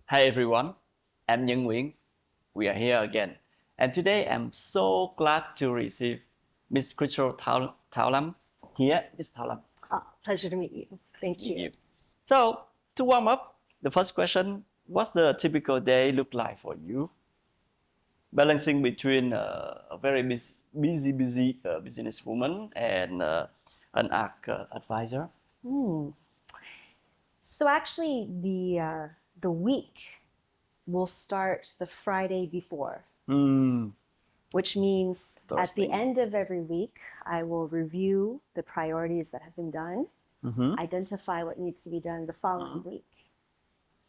Hi everyone, I'm nguyễn. We are here again. And today I'm so glad to receive Miss Crystal Thảo Lâm here. Miss Thảo Lâm. Pleasure to meet you. Thank you. So, to warm up, the first question, what's the typical day look like for you? Balancing between a very busy businesswoman and an art advisor. So actually, the week will start the Friday before, which means at the end of every week, I will review the priorities that have been done, identify what needs to be done the following week.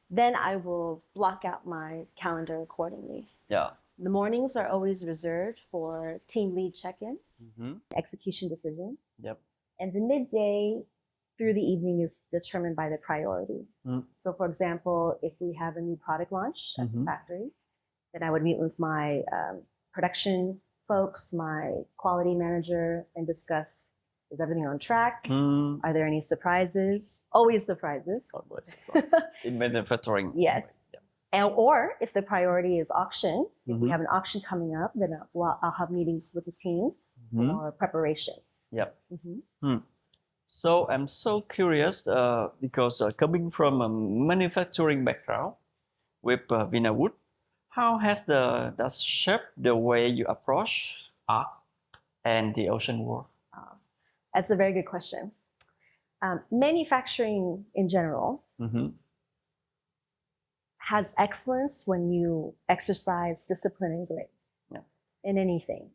Then I will block out my calendar accordingly. Yeah. The mornings are always reserved for team lead check-ins, execution decisions. Yep. And the midday through the evening is determined by the priority. So for example, if we have a new product launch at the factory, then I would meet with my production folks, my quality manager, and discuss, is everything on track? Are there any surprises? Always surprises. In manufacturing. Yes. Or if the priority is auction, if we have an auction coming up, then I'll have meetings with the teams or preparation. Yep. So I'm so curious because coming from a manufacturing background with Vinawood, how has that shaped the way you approach art and the ocean world? That's a very good question. Manufacturing in general has excellence when you exercise discipline and grit in anything.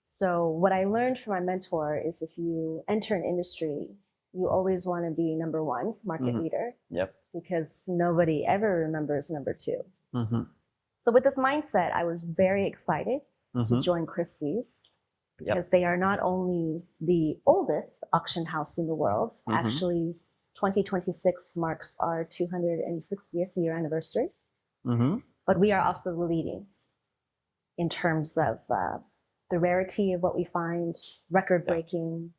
So what I learned from my mentor is if you enter an industry, you always want to be number one, market leader, because nobody ever remembers number two. So with this mindset, I was very excited to join Christie's because they are not only the oldest auction house in the world, actually 2026 marks our 260th year anniversary, but we are also the leading in terms of the rarity of what we find, record-breaking,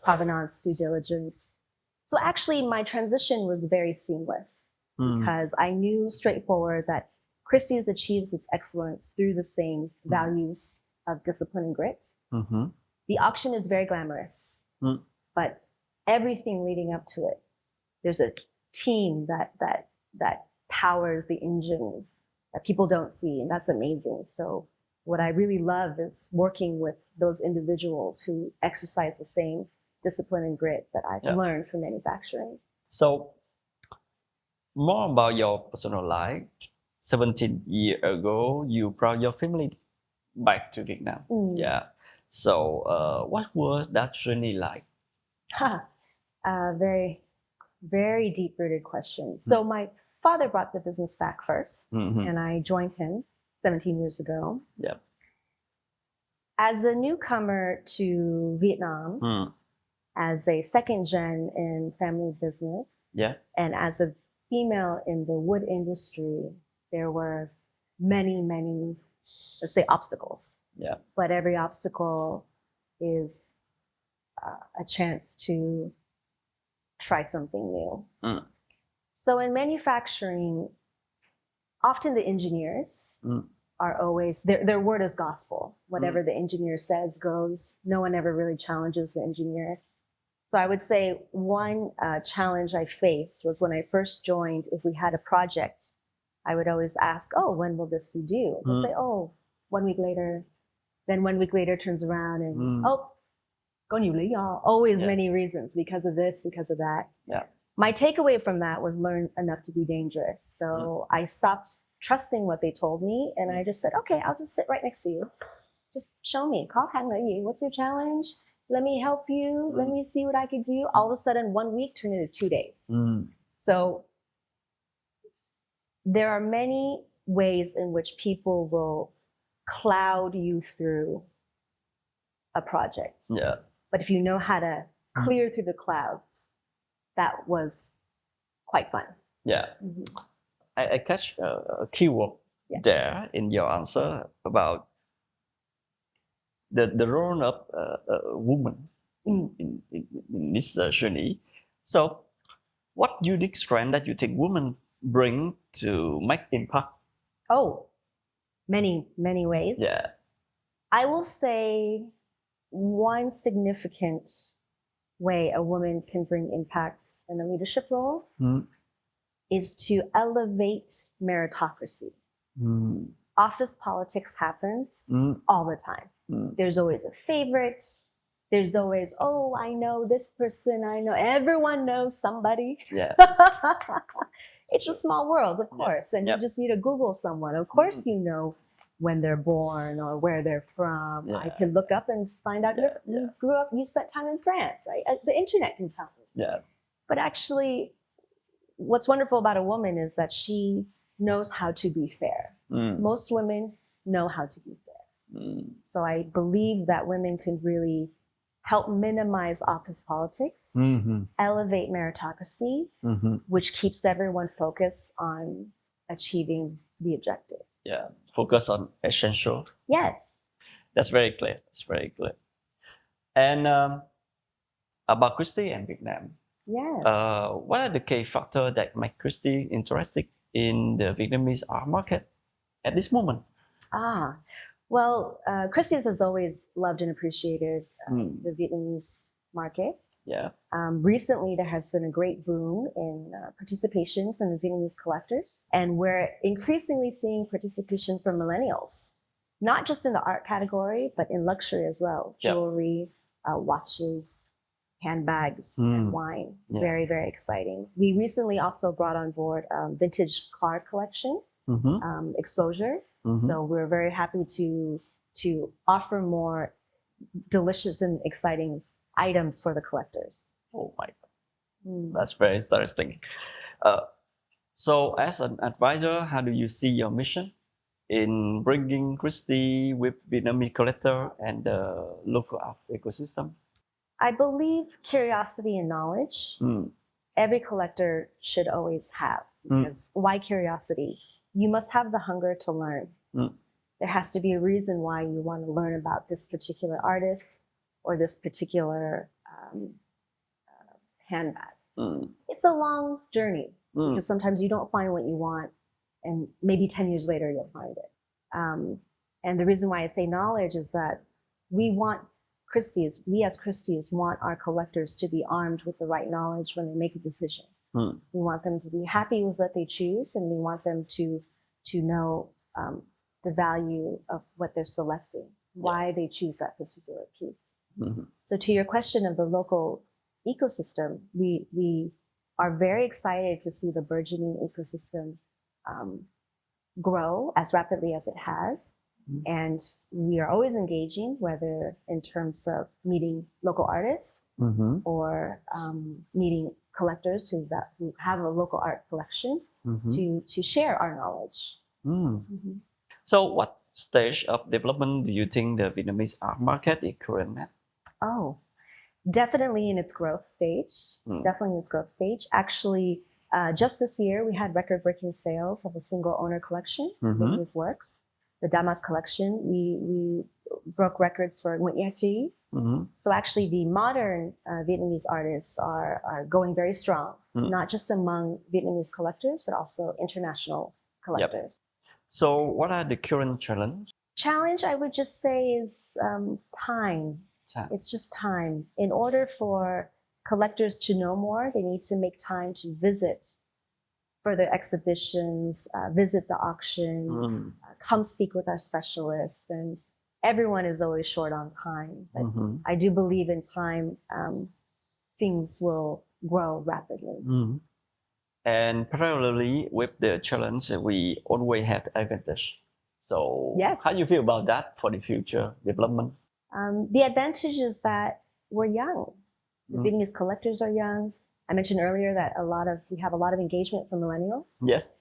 provenance, due diligence. So actually my transition was very seamless because I knew straightforward that Christie's achieves its excellence through the same values of discipline and grit. The auction is very glamorous, but everything leading up to it, there's a team that powers the engine that people don't see, and that's amazing. So what I really love is working with those individuals who exercise the same discipline and grit that I've learned from manufacturing. So, more about your personal life. 17 years ago, you brought your family back to Vietnam. Yeah. So, what was that journey like? Very, very deep-rooted question. So my father brought the business back first, and I joined him 17 years ago. As a newcomer to Vietnam, as a second gen in family business, and as a female in the wood industry, there were many, let's say, obstacles. But every obstacle is a chance to try something new. So in manufacturing, often the engineers are always, their word is gospel. Whatever the engineer says goes. No one ever really challenges the engineer. So I would say one challenge I faced was when I first joined, if we had a project, I would always ask, oh, when will this be due? They'll say, oh, 1 week later. Then 1 week later turns around and, oh, có nhiều lý do. Always many reasons, because of this, because of that. My takeaway from that was learn enough to be dangerous. So I stopped trusting what they told me, and I just said, okay, I'll just sit right next to you. Just show me. Khó khăn là gì? What's your challenge? Let me help you. Let me see what I could do. All of a sudden, 1 week turned into 2 days. So there are many ways in which people will cloud you through a project. But if you know how to clear through the clouds, that was quite fun. I catch a keyword there in your answer about the role of woman in this journey. So, what unique strength that you think women bring to make impact? Oh, many ways. Yeah. I will say one significant way a woman can bring impact in a leadership role is to elevate meritocracy. Office politics happens all the time. There's always a favorite. There's always, oh, I know this person, I know, everyone knows somebody. Yeah. It's a small world, of course, and you just need to Google someone. Of course you know when they're born or where they're from. I can look up and find out you grew up, you spent time in France, right? The internet can tell me. Yeah. But actually, what's wonderful about a woman is that she knows how to be fair. Most women know how to be fair. So I believe that women can really help minimize office politics, elevate meritocracy, which keeps everyone focused on achieving the objective. Yeah, focus on essential. Yes. That's very clear. That's very clear. And about Christy and Vietnam. Yes. What are the key factors that make Christy interested in the Vietnamese art market at this moment? Well, Christie's has always loved and appreciated the Vietnamese market. Yeah. Recently, there has been a great boom in participation from the Vietnamese collectors. And we're increasingly seeing participation from millennials, not just in the art category, but in luxury as well. Jewelry, watches, handbags, and wine. Very, very exciting. We recently also brought on board vintage car collection exposure. So we're very happy to offer more delicious and exciting items for the collectors. Oh my God. That's very interesting. So as an advisor, how do you see your mission in bringing Christy with Vietnamese collector and the local art ecosystem? I believe curiosity and knowledge, every collector should always have. Because why curiosity? You must have the hunger to learn. There has to be a reason why you want to learn about this particular artist or this particular handbag. It's a long journey because sometimes you don't find what you want and maybe 10 years later you'll find it. And the reason why I say knowledge is that we as Christie's want our collectors to be armed with the right knowledge when they make a decision. We want them to be happy with what they choose, and we want them to know the value of what they're selecting, why they choose that particular piece. So to your question of the local ecosystem, we are very excited to see the burgeoning ecosystem grow as rapidly as it has. And we are always engaging, whether in terms of meeting local artists or meeting collectors who have a local art collection to share our knowledge. So what stage of development do you think the Vietnamese art market is currently at? Oh, definitely in its growth stage. Definitely in its growth stage. Actually, just this year, we had record-breaking sales of a single owner collection, Vietnamese works. The Damas collection, we broke records for NHİN. So actually the modern Vietnamese artists are going very strong, not just among Vietnamese collectors, but also international collectors. So what are the current challenges? Challenge, I would just say, is time. It's just time. In order for collectors to know more, they need to make time to visit further exhibitions, visit the auctions, come speak with our specialists, and everyone is always short on time. But I do believe in time, things will grow rapidly. And parallelly with the challenge, we always have the advantage. So how do you feel about that for the future development? The advantage is that we're young. The Vietnamese collectors are young. I mentioned earlier that we have a lot of engagement from millennials. Yes.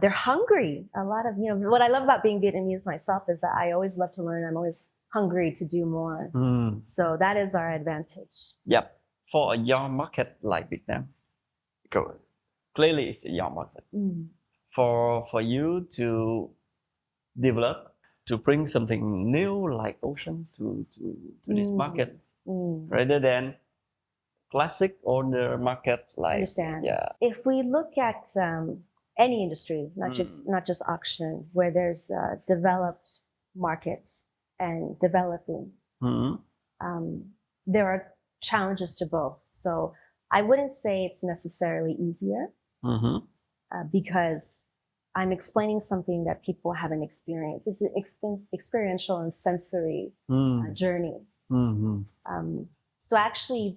They're hungry. A lot of, what I love about being Vietnamese myself is that I always love to learn. I'm always hungry to do more. So that is our advantage. Yep. For a young market like Vietnam, clearly it's a young market. For you to develop, to bring something new like ocean to this market, rather than classic older market like. Understand. Yeah. If we look at any industry, not just auction, where there's developed markets and developing. There are challenges to both. So I wouldn't say it's necessarily easier because I'm explaining something that people haven't experienced. It's an experiential and sensory journey. So actually,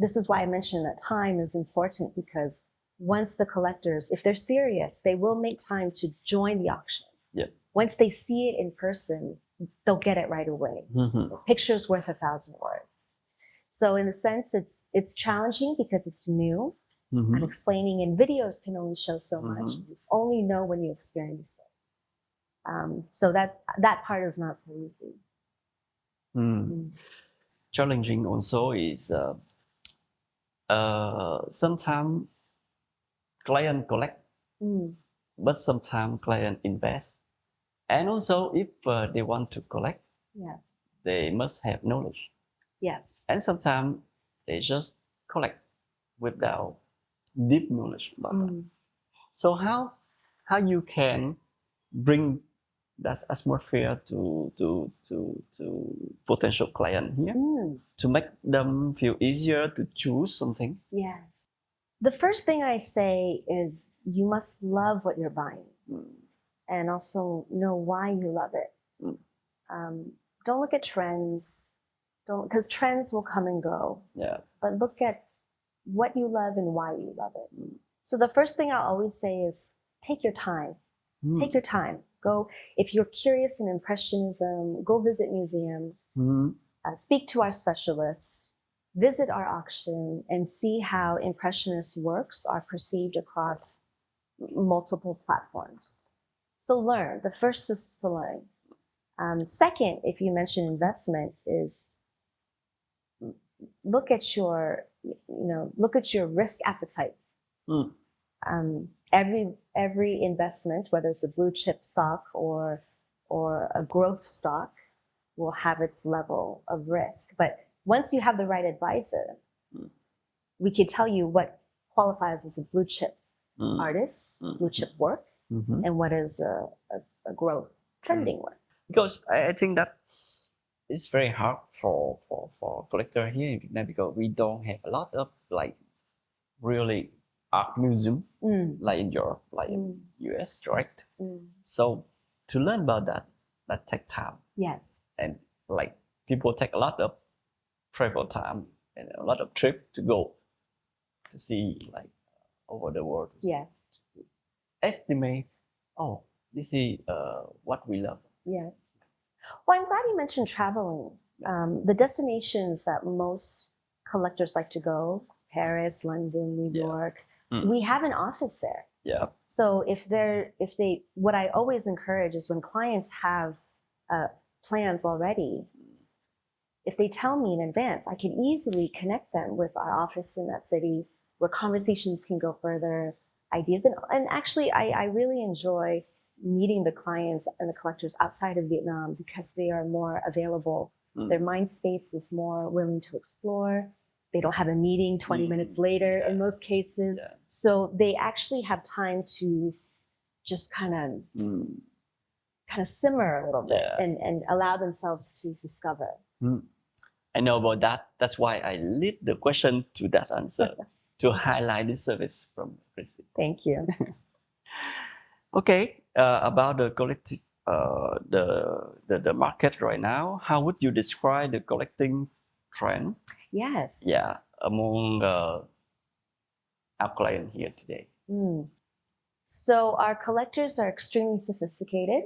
this is why I mentioned that time is important, because once the collectors, if they're serious, they will make time to join the auction. Yeah. Once they see it in person, they'll get it right away. So picture's worth 1,000 words. So in a sense, it's challenging because it's new. I'm explaining, and videos can only show so much. You only know when you experience it. So that part is not so easy. Challenging also is sometimes client collect, but sometimes client invest. And also if they want to collect, they must have knowledge. Yes. And sometimes they just collect without deep knowledge about that. So how you can bring that atmosphere to potential client here to make them feel easier to choose something? Yes. The first thing I say is you must love what you're buying and also know why you love it. Don't look at trends, because trends will come and go. Yeah. But look at what you love and why you love it. So the first thing I'll always say is take your time. Take your time. Go, if you're curious in Impressionism, go visit museums, speak to our specialists, visit our auction, and see how Impressionist works are perceived across multiple platforms. So learn. The first is to learn. Second, if you mention investment, is look at your risk appetite. Every investment, whether it's a blue chip stock or a growth stock, will have its level of risk. But once you have the right advisor, we could tell you what qualifies as a blue chip artist, blue chip work, and what is a growth trending work. Because I think that it's very hard for collector here in Vietnam, because we don't have a lot of like really art museum like in Europe, like in US, right? So to learn about that takes time. Yes. And like people take a lot of travel time and a lot of trip to go to see like over the world. Yes. To estimate, this is what we love. Yes. Well, I'm glad you mentioned traveling. The destinations that most collectors like to go, Paris, London, New York, we have an office there. Yeah. So what I always encourage is when clients have plans already, if they tell me in advance, I can easily connect them with our office in that city where conversations can go further, ideas. And actually, I really enjoy meeting the clients and the collectors outside of Vietnam because they are more available. Their mind space is more willing to explore. They don't have a meeting 20 minutes later in most cases. Yeah. So they actually have time to just kind of simmer a little bit and allow themselves to discover. I know about that. That's why I lead the question to that answer to highlight this service from Christy. Thank you. Okay, about the collecting, the market right now, how would you describe the collecting trend? Yes. Yeah, among our client here today. So our collectors are extremely sophisticated.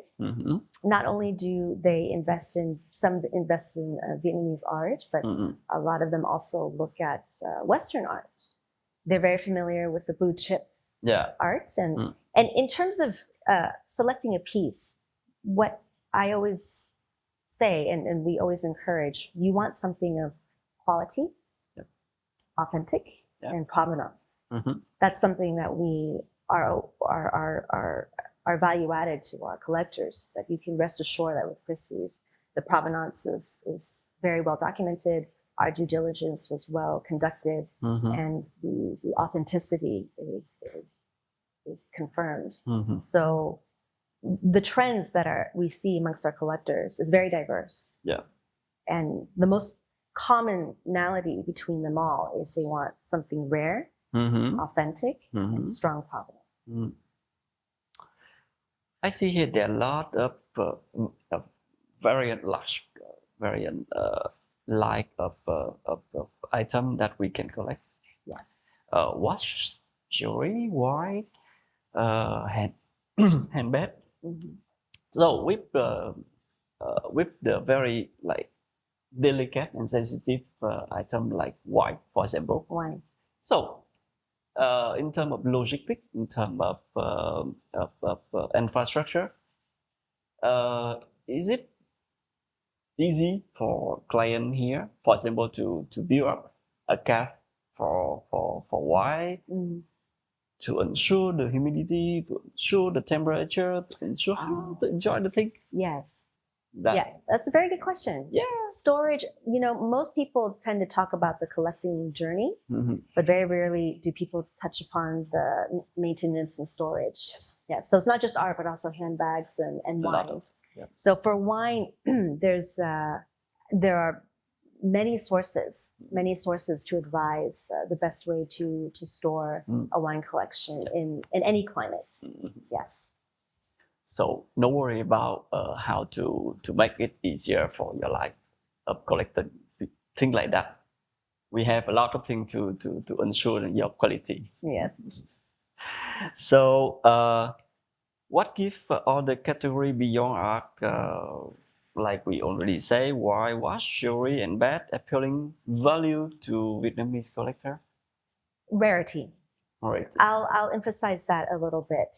Not only do they invest in Vietnamese art, but a lot of them also look at Western art. They're very familiar with the blue chip arts. And in terms of selecting a piece, what I always say, and we always encourage, you want something of quality, authentic, and provenance. That's something that we are value added to our collectors, that you can rest assured that with Christie's, the provenance is very well documented, our due diligence was well conducted, and the authenticity is confirmed. So the trends that we see amongst our collectors is very diverse. Yeah. And the most commonality between them all is they want something rare, authentic, and strong provenance. I see here there are a lot of variant large variant like of item that we can collect. Yes. Watch, jewelry, wine, handbag. So with the very like delicate and sensitive item like wine, for example. Wine. So, in terms of logistics, in terms of infrastructure, is it easy for client here, for example, to build up a cave for wine, to ensure the humidity, to ensure the temperature, to ensure how to enjoy the thing? Yes. Yeah, that's a very good question. Yeah. Storage, most people tend to talk about the collecting journey, but very rarely do people touch upon the maintenance and storage. Yes. Yeah, so it's not just art, but also handbags and wine. Yeah. So for wine, there are many sources to advise the best way to store a wine collection in any climate. Yes. So no worry about how to make it easier for your life of collecting things like that. We have a lot of things to ensure your quality. Yes. So what gives all the category beyond art, like we already say, why watch, jewelry, and bag appealing value to Vietnamese collector? Rarity. Rarity. I'll emphasize that a little bit.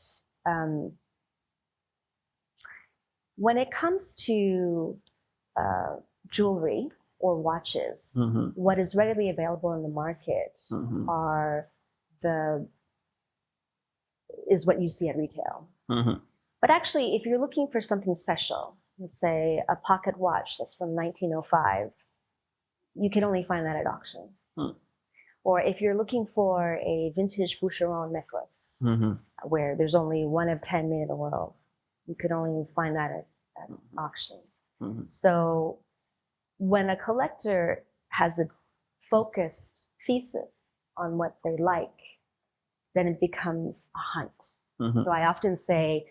When it comes to jewelry or watches, what is readily available in the market is what you see at retail. But actually, if you're looking for something special, let's say a pocket watch that's from 1905, you can only find that at auction. Or if you're looking for a vintage Boucheron necklace, where there's only 1 of 10 made in the world, you could only find that at auction. So when a collector has a focused thesis on what they like, then it becomes a hunt. So I often say,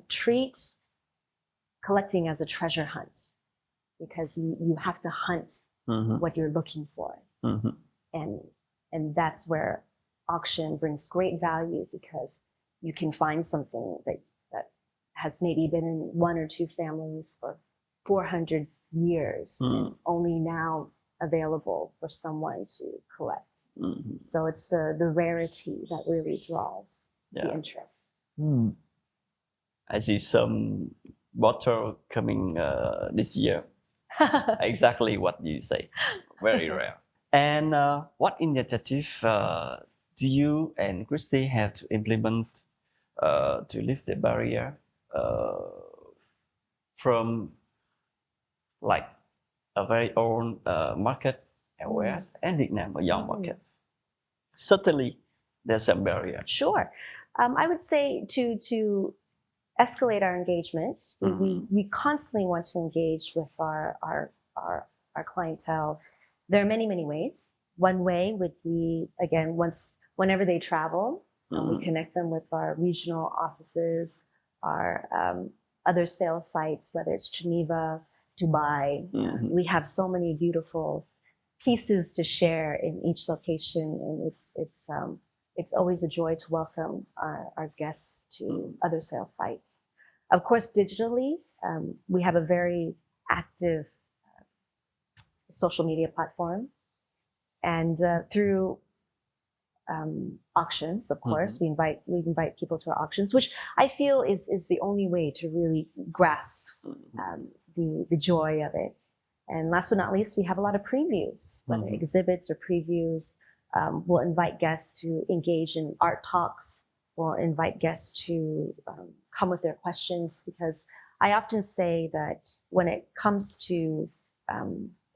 treat collecting as a treasure hunt, because you have to hunt what you're looking for. And that's where auction brings great value, because you can find something that has maybe been in 1 or 2 families for 400 years, and only now available for someone to collect. So it's the rarity that really draws the interest. I see some bottle coming this year. Exactly what you say. Very rare. And what initiative do you and Christy have to implement to lift the barrier from like a very old market elsewhere and Vietnam, a young market? Certainly, there's some barrier. Sure. I would say to escalate our engagement, we constantly want to engage with our clientele. There are many ways. One way would be, again, whenever they travel, we connect them with our regional offices, our other sales sites, whether it's Geneva, Dubai. We have so many beautiful pieces to share in each location, and it's always a joy to welcome our guests to other sales sites. Of course, digitally, we have a very active social media platform, and through auctions, of course, we invite people to our auctions, which I feel is the only way to really grasp the joy of it. And last but not least, we have a lot of previews, whether exhibits or previews. We'll invite guests to engage in art talks. We'll invite guests to come with their questions, because I often say that when it comes to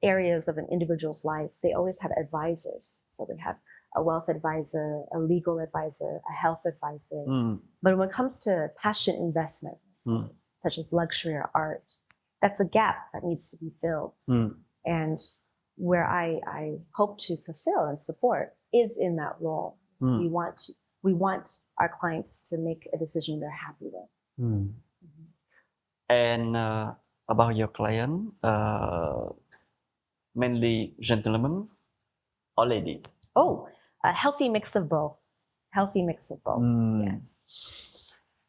areas of an individual's life, they always have advisors. So they have a wealth advisor, a legal advisor, a health advisor. But when it comes to passion investment, such as luxury or art, that's a gap that needs to be filled. And where I hope to fulfill and support is in that role. We want our clients to make a decision they're happy with. And about your client, mainly gentlemen or lady? Oh, a healthy mix of both. Yes.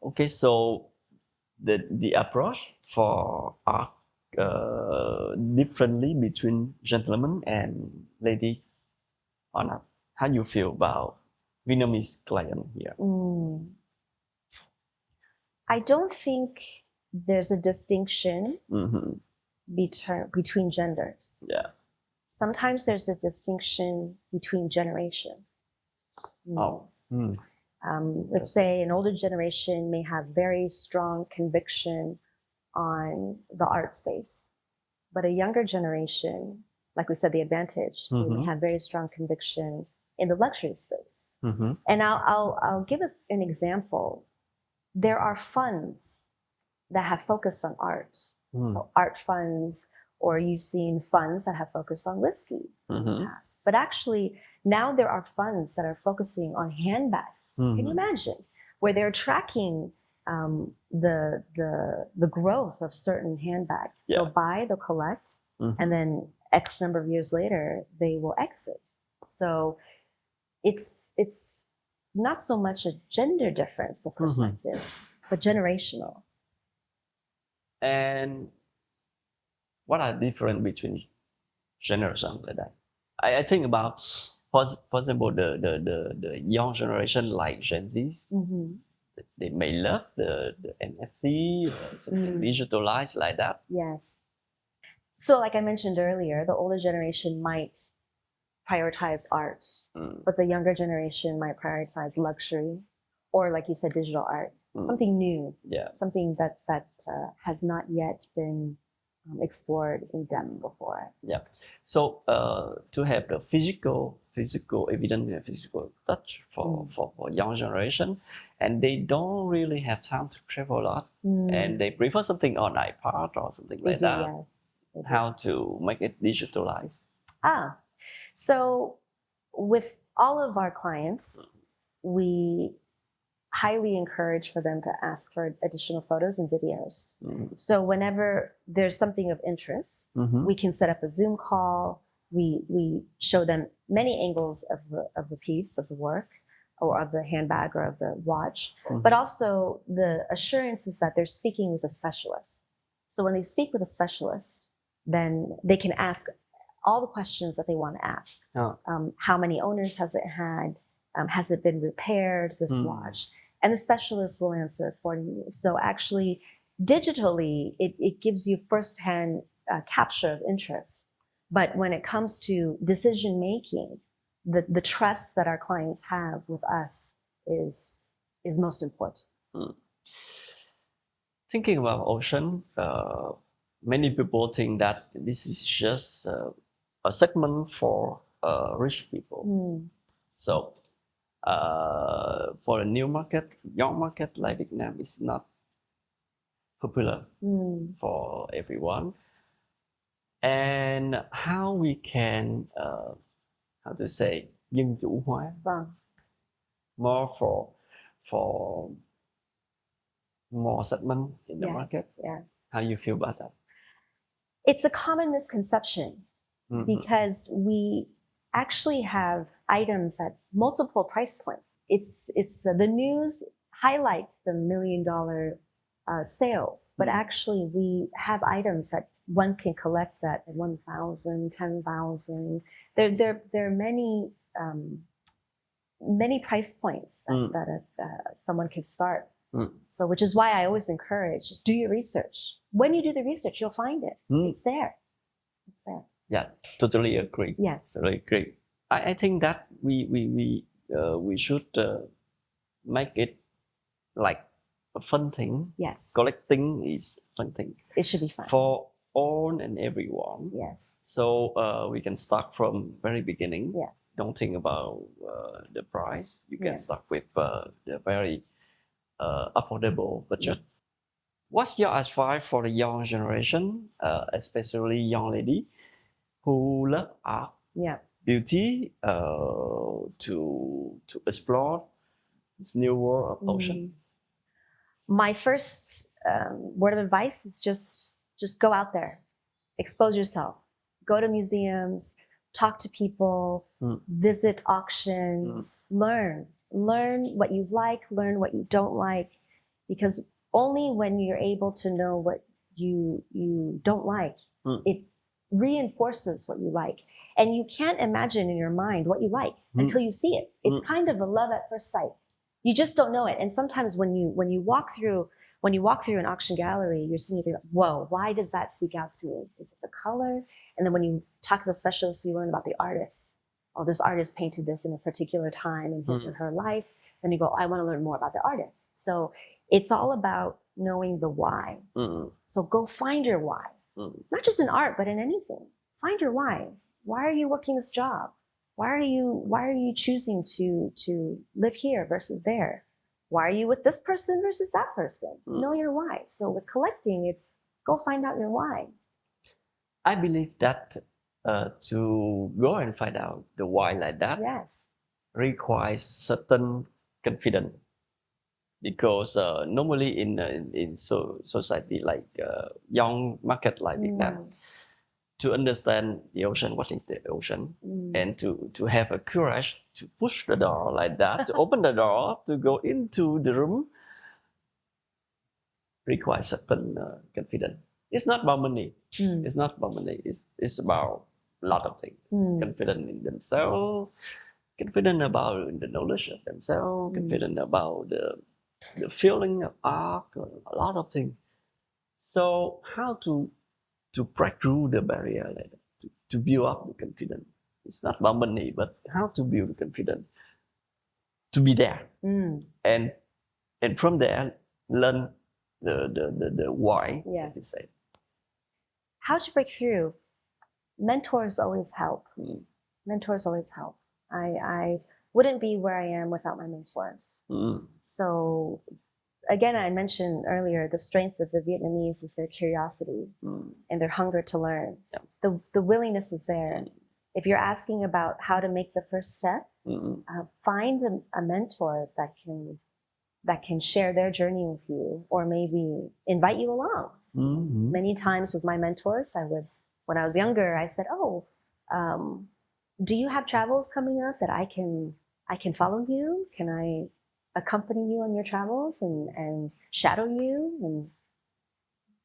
Okay, so the approach for art differently between gentlemen and lady or not? How do you feel about Vietnamese client here? I don't think there's a distinction between genders. Yeah. Sometimes there's a distinction between generations. Let's say an older generation may have very strong conviction on the art space, but a younger generation, like we said, the advantage, they may have very strong conviction in the luxury space. And I'll give an example. There are funds that have focused on art. So art funds, or you've seen funds that have focused on whiskey in the past. But actually, now there are funds that are focusing on handbags. Can you imagine? Where they're tracking the growth of certain handbags. Yeah. They'll buy, they'll collect, and then X number of years later, they will exit. So it's not so much a gender difference of perspective, but generational. And what are the difference between generations like that? I think about, for example, the young generation like Gen Z, they may love the NFT or something digitalized like that. Yes. So like I mentioned earlier, the older generation might prioritize art, but the younger generation might prioritize luxury, or like you said, digital art, something new, something that has not yet been explored in depth before. Yeah. So to have the physical evidence, and physical touch for young generation, and they don't really have time to travel a lot, and they prefer something on iPad or something like that. Yes. How to make it digitalized? So with all of our clients, we highly encourage for them to ask for additional photos and videos. So whenever there's something of interest, we can set up a Zoom call. We show them many angles of the piece, of the work, or of the handbag or of the watch. But also the assurance is that they're speaking with a specialist. So when they speak with a specialist, then they can ask all the questions that they want to ask. How many owners has it had? Has it been repaired, this watch? And the specialist will answer it for you. So actually, digitally, it gives you firsthand capture of interest. But when it comes to decision making, the trust that our clients have with us is most important. Thinking about ocean, many people think that this is just a segment for rich people. So for a new market, young market like Vietnam is not popular for everyone. And how we can, how to say, dân chủ hóa, more for more segment in the market. How do you feel about that? It's a common misconception because we actually have items at multiple price points. It's the news highlights the $1 million sales, but actually we have items that one can collect at 1,000, 10,000. There are many price points that someone can start. So, which is why I always encourage, just do your research. When you do the research, you'll find it. It's there. It's there. Yeah, totally agree. Yes, totally agree. I think that we should make it like a fun thing. Yes, collecting is fun thing. It should be fun for all and everyone. Yes. So we can start from very beginning. Yeah. don't think about the price. You can start with the very affordable budget. What's your advice for the young generation, especially young lady who love art, beauty, to explore this new world of ocean? My first word of advice is just go out there, expose yourself, go to museums, talk to people, visit auctions, learn what you like, learn what you don't like, because only when you're able to know what you don't like, it reinforces what you like. And you can't imagine in your mind what you like until you see it. It's kind of a love at first sight. You just don't know it. And sometimes when you walk through an auction gallery, you're seeing it, whoa, why does that speak out to me? Is it the color? And then when you talk to the specialists, you learn about the artist. Oh, this artist painted this in a particular time in his or her life. Then you go, I want to learn more about the artist. So it's all about knowing the why. So go find your why. Not just in art, but in anything. Find your why. Why are you working this job? Why are you choosing to live here versus there? Why are you with this person versus that person? Know your why. So with collecting, it's go find out your why. I believe that to go and find out the why like that requires certain confidence, because normally in society like young market like Vietnam, to understand the ocean, what is the ocean, and to have a courage to push the door like that, to open the door, to go into the room, requires certain confidence. It's not about money. It's not about money. It's about a lot of things. Confident in themselves, confident about the knowledge of themselves, confident about the feeling of art, a lot of things. So how to break through the barrier like that, to build up the confidence. It's not about money, but how to build the confidence, to be there, and from there learn the why, as you say. How to break through? Mentors always help. Mentors always help. I wouldn't be where I am without my mentors. So again, I mentioned earlier, the strength of the Vietnamese is their curiosity and their hunger to learn. The willingness is there. If you're asking about how to make the first step, find a mentor that can share their journey with you, or maybe invite you along. Many times with my mentors, when I was younger, I said, "Oh, do you have travels coming up that I can follow you? Can I accompany you on your travels and shadow you?" And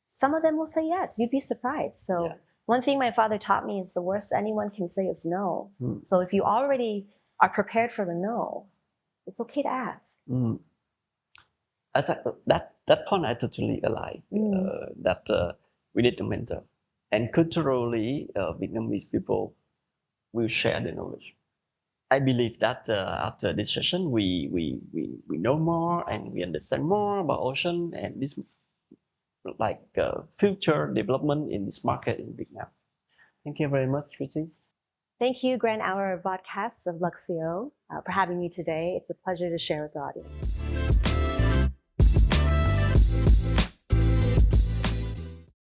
some of them will say yes. You'd be surprised. So one thing my father taught me is the worst anyone can say is no. So if you already are prepared for the no, it's okay to ask. I thought that point I totally align. That we need a mentor, and culturally, Vietnamese people will share the knowledge. I believe that after this session, we know more and we understand more about ocean and this like future development in this market in Vietnam. Thank you very much, Christine. Thank you, Grand Hour of Vodcast of ዄc for having me today. It's a pleasure to share with the audience.